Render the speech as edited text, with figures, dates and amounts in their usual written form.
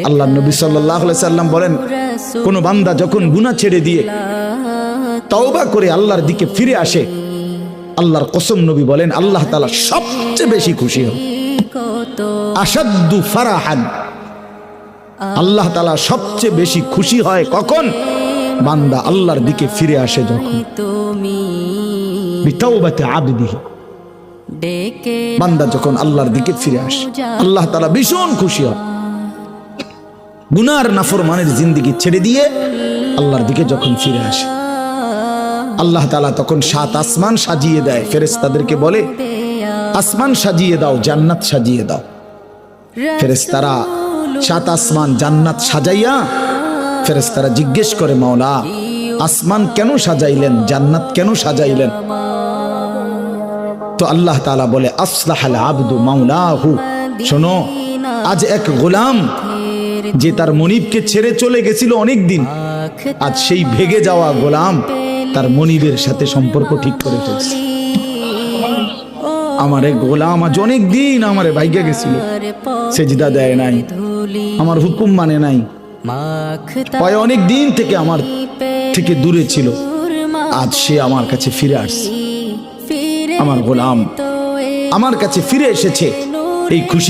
আল্লাহ নবী সাল্লাল্লাহু আলাইহি সাল্লাম বলেন, কোন বান্দা যখন গুনাহ ছেড়ে দিয়ে তওবা করে আল্লাহর দিকে ফিরে আসে, আল্লাহর কসম নবী বলেন আল্লাহ তাআলা সবচেয়ে বেশি খুশি হন। আশাদ্দু ফারাহান, আল্লাহ তাআলা সবচেয়ে বেশি খুশি হয় কখন? বান্দা আল্লাহর দিকে ফিরে আসে যখন। বিতাওবাতি আবদিহি, বান্দা যখন আল্লাহর দিকে ফিরে আসে আল্লাহ তাআলা ভীষণ খুশি হয়। গুনার নাফরমানের জিন্দেগি ছেড়ে দিয়ে আল্লাহর দিকে যখন ফিরে আসে, আল্লাহ তাআলা তখন 7 আসমান সাজিয়ে দেয়, ফেরেশতাদেরকে বলে আসমান সাজিয়ে দাও, জান্নাত সাজিয়ে দাও। ফেরেশতারা 7 আসমান জান্নাত সাজাইয়া ফেরেশতারা জিজ্ঞেস করে, মাওলা আসমান কেন সাজাইলেন, জান্নাত কেন সাজাইলেন? তো আল্লাহ তাআলা বলে আসলাহাল আবদু মাওলাহু, শোনো আজ এক গোলাম যে তার মনিবকে ছেড়ে চলে গেছিল অনেক দিন, আজ সেই ভেগে যাওয়া গোলাম তার মনিবের সাথে সম্পর্ক ঠিক করে ফেলছে। আমার এক গোলাম আজ অনেক দিন আমারে ভাইগা গেছিল, সেজদা দেয় নাই, আমার হুকুম মানে নাই, অনেক দিন থেকে আমার থেকে দূরে ছিল, আজ সে আমার কাছে ফিরে আসছে। আমার গোলাম আমার কাছে ফিরে এসেছে, এই খুশি